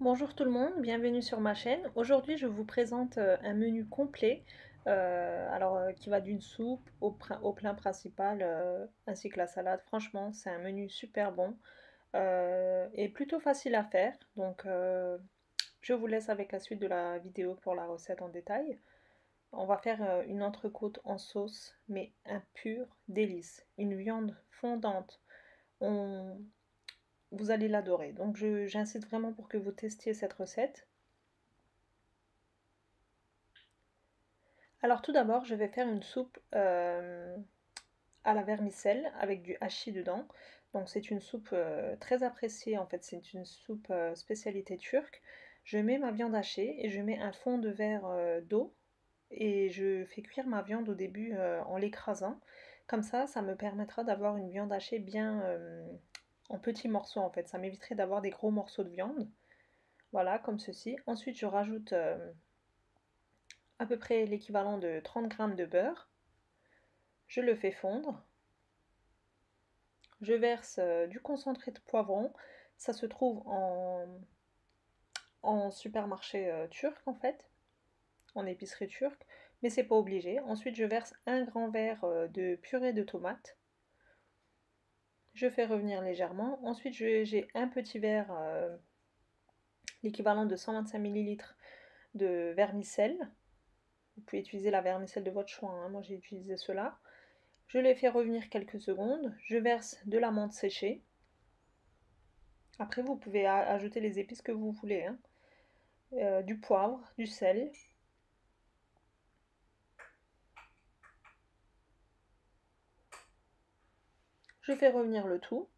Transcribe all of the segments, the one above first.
Bonjour tout le monde, bienvenue sur ma chaîne. Aujourd'hui, je vous présente un menu complet, qui va d'une soupe au plat principal ainsi que la salade. Franchement, c'est un menu super bon et plutôt facile à faire. Je vous laisse avec la suite de la vidéo pour la recette en détail. On va faire une entrecôte en sauce, mais un pur délice. Une viande fondante. On, Vous allez l'adorer. J'insiste vraiment pour que vous testiez cette recette. Alors tout d'abord, je vais faire une soupe à la vermicelle avec du hachis dedans. Donc c'est une soupe très appréciée en fait, c'est une soupe spécialité turque. Je mets ma viande hachée et je mets un fond de verre d'eau et je fais cuire ma viande au début en l'écrasant. Comme ça me permettra d'avoir une viande hachée bien en petits morceaux en fait. Ça m'éviterait d'avoir des gros morceaux de viande. Voilà, comme ceci. Ensuite, je rajoute à peu près l'équivalent de 30 grammes de beurre. Je le fais fondre. Je verse du concentré de poivron. Ça se trouve en supermarché turc en fait, en épicerie turque, mais c'est pas obligé. Ensuite, je verse un grand verre de purée de tomates. Je fais revenir légèrement. Ensuite, j'ai un petit verre, l'équivalent de 125 millilitres de vermicelle. Vous pouvez utiliser la vermicelle de votre choix, hein. Moi j'ai utilisé cela. Je les fais revenir quelques secondes. Je verse de la menthe séchée. Après, vous pouvez ajouter les épices que vous voulez, hein. Du poivre, du sel. Je fais revenir le tout.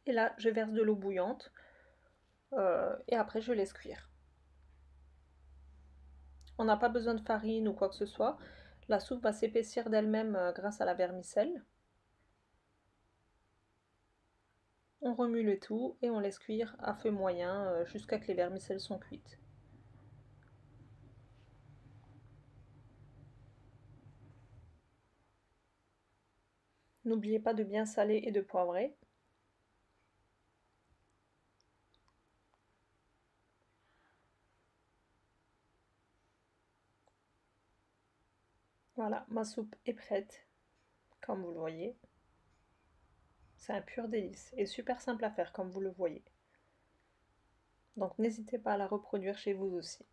Et là, je verse de l'eau bouillante. Et après, je laisse cuire. On n'a pas besoin de farine ou quoi que ce soit. La soupe va s'épaissir d'elle-même grâce à la vermicelle. On remue le tout et on laisse cuire à feu moyen jusqu'à ce que les vermicelles sont cuites. N'oubliez pas de bien saler et de poivrer. Voilà, ma soupe est prête, comme vous le voyez. C'est un pur délice et super simple à faire, comme vous le voyez. Donc n'hésitez pas à la reproduire chez vous aussi.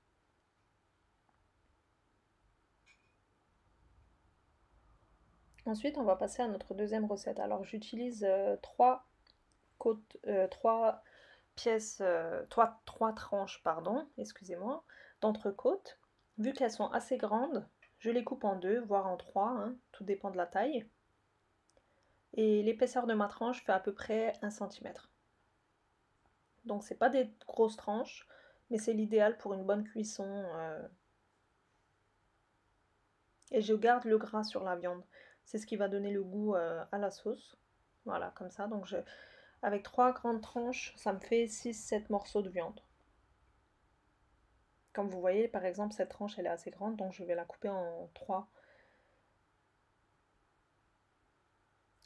Ensuite, on va passer à notre deuxième recette. Alors j'utilise trois pièces, trois tranches, pardon, excusez-moi, d'entrecôte. Vu qu'elles sont assez grandes, je les coupe en deux, voire en trois, hein, tout dépend de la taille. Et l'épaisseur de ma tranche fait à peu près 1 cm. Donc c'est pas des grosses tranches, mais c'est l'idéal pour une bonne cuisson. Et je garde le gras sur la viande. C'est ce qui va donner le goût à la sauce. Voilà, comme ça. Avec trois grandes tranches, ça me fait 6-7 morceaux de viande. Comme vous voyez, par exemple, cette tranche, elle est assez grande, donc je vais la couper en 3,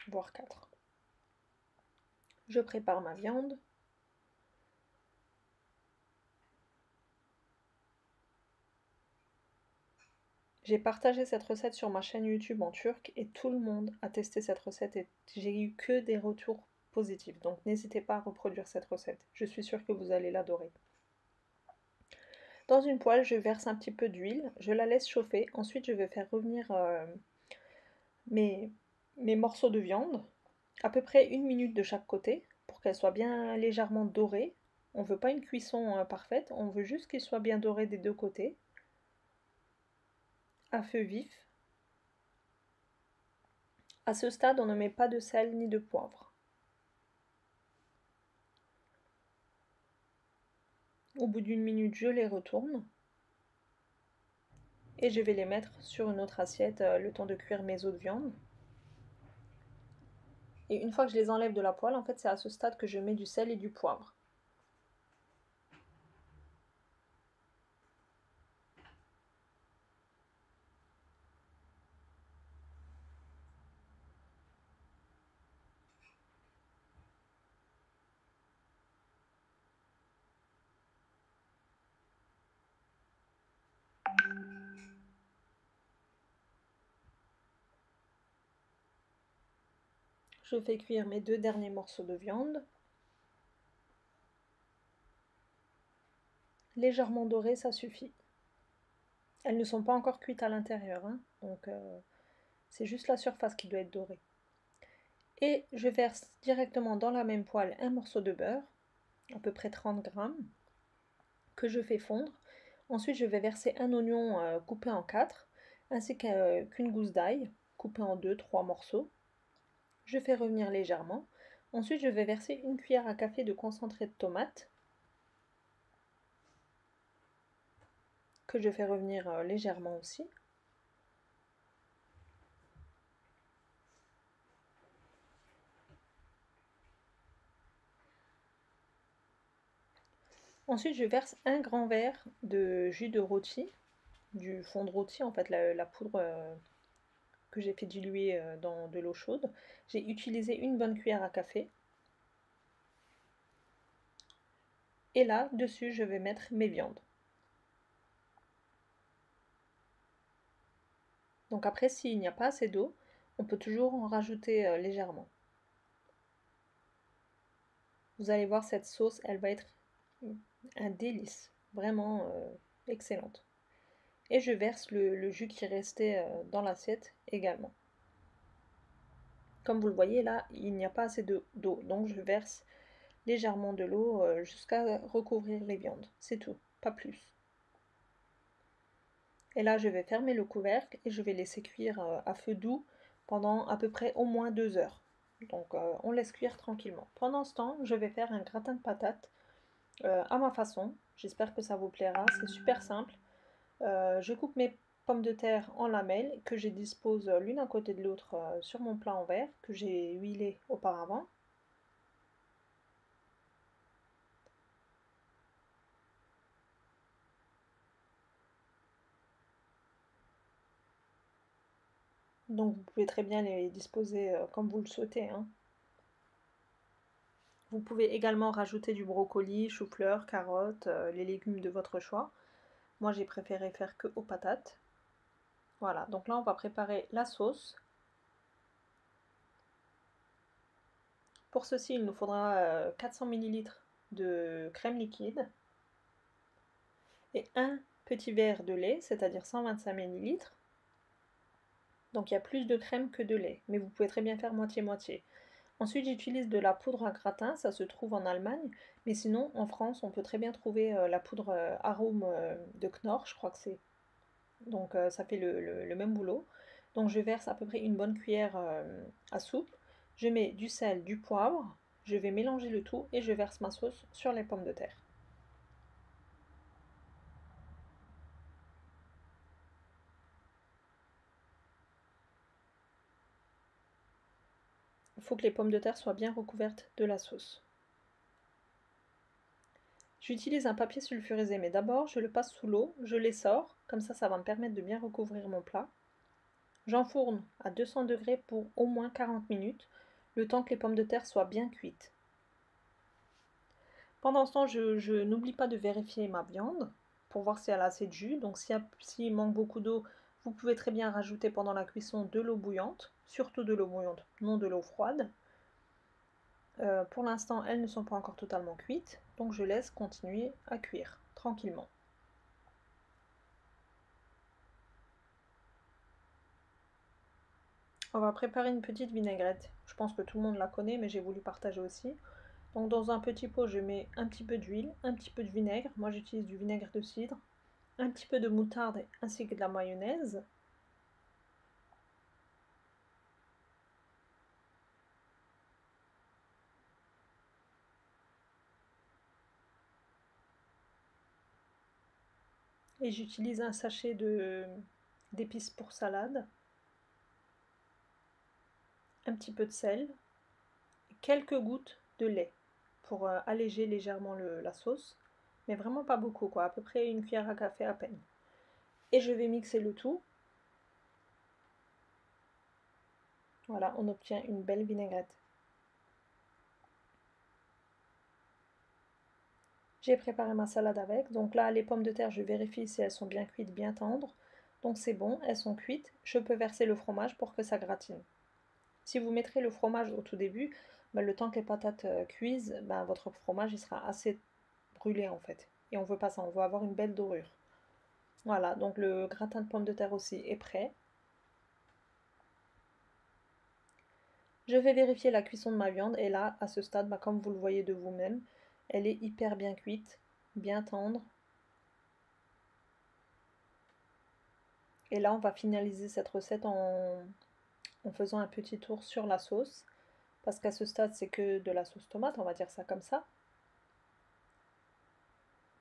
voire 4. Je prépare ma viande. J'ai partagé cette recette sur ma chaîne YouTube en turc et tout le monde a testé cette recette et j'ai eu que des retours positifs. Donc n'hésitez pas à reproduire cette recette. Je suis sûre que vous allez l'adorer. Dans une poêle, je verse un petit peu d'huile, je la laisse chauffer. Ensuite, je vais faire revenir mes, mes morceaux de viande, à peu près 1 minute de chaque côté, pour qu'elle soit bien légèrement dorée. On ne veut pas une cuisson parfaite, on veut juste qu'il soit bien doré des deux côtés, à feu vif. À ce stade, on ne met pas de sel ni de poivre. Au bout d'1 minute, je les retourne et je vais les mettre sur une autre assiette le temps de cuire mes os de viande. Et une fois que je les enlève de la poêle, en fait, c'est à ce stade que je mets du sel et du poivre. Je fais cuire mes 2 derniers morceaux de viande. Légèrement dorées, ça suffit. Elles ne sont pas encore cuites à l'intérieur, hein, donc c'est juste la surface qui doit être dorée. Et je verse directement dans la même poêle un morceau de beurre, à peu près 30 grammes, que je fais fondre. Ensuite, je vais verser un oignon coupé en 4, ainsi qu'une gousse d'ail, coupée en 2-3 morceaux. Je fais revenir légèrement. Ensuite, je vais verser une cuillère à café de concentré de tomate, que je fais revenir légèrement aussi. Ensuite, je verse un grand verre de jus de rôti, du fond de rôti, en fait, la poudre que j'ai fait diluer dans de l'eau chaude. J'ai utilisé une bonne cuillère à café. Et là, dessus, je vais mettre mes viandes. Donc après, s'il n'y a pas assez d'eau, on peut toujours en rajouter légèrement. Vous allez voir, cette sauce, elle va être un délice, vraiment excellente. Et je verse le jus qui restait dans l'assiette également. Comme vous le voyez là, il n'y a pas assez d'eau, donc je verse légèrement de l'eau jusqu'à recouvrir les viandes. C'est tout, pas plus. Et là, je vais fermer le couvercle et je vais laisser cuire à feu doux pendant à peu près au moins 2 heures. Donc on laisse cuire tranquillement. Pendant ce temps, je vais faire un gratin de patates à ma façon. J'espère que ça vous plaira. C'est super simple. Je coupe mes pommes de terre en lamelles que je dispose l'une à côté de l'autre sur mon plat en verre que j'ai huilé auparavant. Donc vous pouvez très bien les disposer comme vous le souhaitez, hein. Vous pouvez également rajouter du brocoli, chou-fleur, carottes, les légumes de votre choix. Moi j'ai préféré faire que aux patates. Voilà, donc là on va préparer la sauce. Pour ceci, il nous faudra 400 ml de crème liquide et un petit verre de lait, c'est-à-dire 125 ml. Donc il y a plus de crème que de lait, mais vous pouvez très bien faire moitié-moitié. Ensuite, j'utilise de la poudre à gratin, ça se trouve en Allemagne, mais sinon en France, on peut très bien trouver la poudre arôme de Knorr, je crois que c'est. Donc ça fait le même boulot. Donc je verse à peu près une bonne cuillère à soupe. Je mets du sel, du poivre, je vais mélanger le tout et je verse ma sauce sur les pommes de terre. Il faut que les pommes de terre soient bien recouvertes de la sauce. J'utilise un papier sulfurisé, mais d'abord je le passe sous l'eau, je l'essore, comme ça va me permettre de bien recouvrir mon plat. J'enfourne à 200 degrés pour au moins 40 minutes, le temps que les pommes de terre soient bien cuites. Pendant ce temps, je n'oublie pas de vérifier ma viande pour voir si elle a assez de jus. Donc s'il manque beaucoup d'eau, vous pouvez très bien rajouter pendant la cuisson de l'eau bouillante, surtout de l'eau bouillante, non de l'eau froide. Pour l'instant, elles ne sont pas encore totalement cuites, donc je laisse continuer à cuire tranquillement. On va préparer une petite vinaigrette. Je pense que tout le monde la connaît, mais j'ai voulu partager aussi. Donc dans un petit pot, je mets un petit peu d'huile, un petit peu de vinaigre. Moi j'utilise du vinaigre de cidre, un petit peu de moutarde ainsi que de la mayonnaise. Et j'utilise un sachet d'épices pour salade, un petit peu de sel, et quelques gouttes de lait pour alléger légèrement la sauce, mais vraiment pas beaucoup, quoi, à peu près une cuillère à café à peine. Et je vais mixer le tout. Voilà, on obtient une belle vinaigrette. J'ai préparé ma salade avec, donc là les pommes de terre, je vérifie si elles sont bien cuites, bien tendres. Donc c'est bon, elles sont cuites. Je peux verser le fromage pour que ça gratine. Si vous mettrez le fromage au tout début, bah, le temps que les patates cuisent, bah, votre fromage il sera assez brûlé en fait. Et on veut pas ça, on veut avoir une belle dorure. Voilà, donc le gratin de pommes de terre aussi est prêt. Je vais vérifier la cuisson de ma viande et là, à ce stade, bah, comme vous le voyez de vous-même, elle est hyper bien cuite, bien tendre. Et là, on va finaliser cette recette en faisant un petit tour sur la sauce. Parce qu'à ce stade, c'est que de la sauce tomate, on va dire ça comme ça.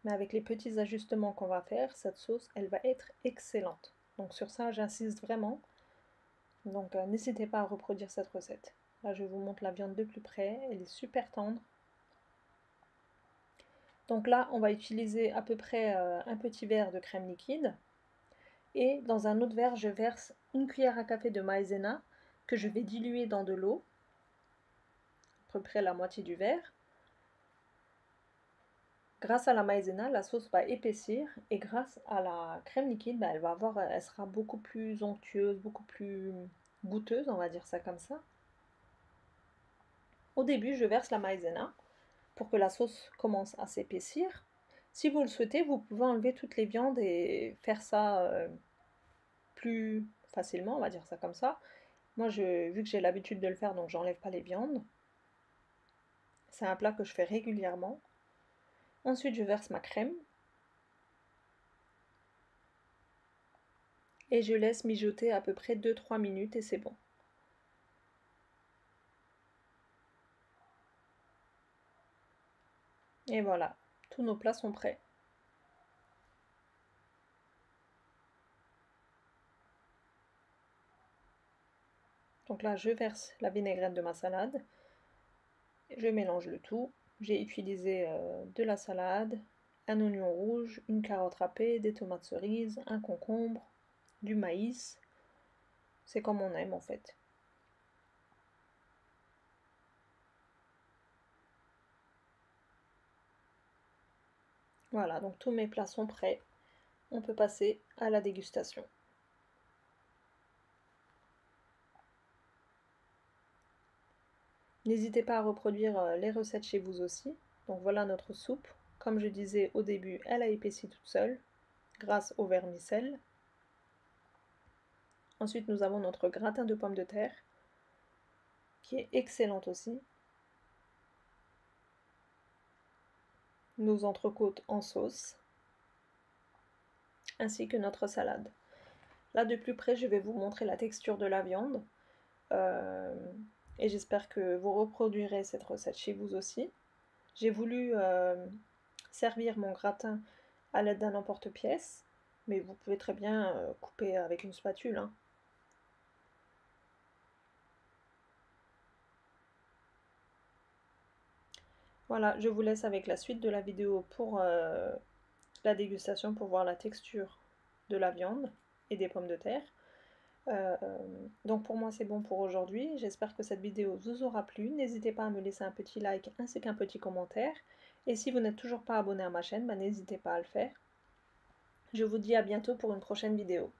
Mais avec les petits ajustements qu'on va faire, cette sauce, elle va être excellente. Donc sur ça, j'insiste vraiment. Donc n'hésitez pas à reproduire cette recette. Là, je vous montre la viande de plus près. Elle est super tendre. Donc là, on va utiliser à peu près un petit verre de crème liquide. Et dans un autre verre, je verse une cuillère à café de maïzena que je vais diluer dans de l'eau, à peu près la moitié du verre. Grâce à la maïzena, la sauce va épaissir et grâce à la crème liquide, bah, elle sera beaucoup plus onctueuse, beaucoup plus goûteuse, on va dire ça comme ça. Au début, je verse la maïzena pour que la sauce commence à s'épaissir. Si vous le souhaitez, vous pouvez enlever toutes les viandes et faire ça plus facilement, on va dire ça comme ça. Moi, vu que j'ai l'habitude de le faire, donc j'enlève pas les viandes. C'est un plat que je fais régulièrement. Ensuite, je verse ma crème. Et je laisse mijoter à peu près 2-3 minutes et c'est bon. Et voilà, tous nos plats sont prêts. Donc là, je verse la vinaigrette de ma salade. Je mélange le tout. J'ai utilisé de la salade, un oignon rouge, une carotte râpée, des tomates cerises, un concombre, du maïs. C'est comme on aime en fait. Voilà, donc tous mes plats sont prêts. On peut passer à la dégustation. N'hésitez pas à reproduire les recettes chez vous aussi. Donc voilà notre soupe. Comme je disais au début, elle a épaissi toute seule grâce au vermicelle. Ensuite, nous avons notre gratin de pommes de terre qui est excellente aussi. Nos entrecôtes en sauce ainsi que notre salade. Là de plus près, je vais vous montrer la texture de la viande et j'espère que vous reproduirez cette recette chez vous aussi. J'ai voulu servir mon gratin à l'aide d'un emporte-pièce, mais vous pouvez très bien couper avec une spatule, hein. Voilà, je vous laisse avec la suite de la vidéo pour la dégustation, pour voir la texture de la viande et des pommes de terre. Donc pour moi c'est bon pour aujourd'hui, j'espère que cette vidéo vous aura plu, n'hésitez pas à me laisser un petit like ainsi qu'un petit commentaire, et si vous n'êtes toujours pas abonné à ma chaîne, n'hésitez pas à le faire. Je vous dis à bientôt pour une prochaine vidéo.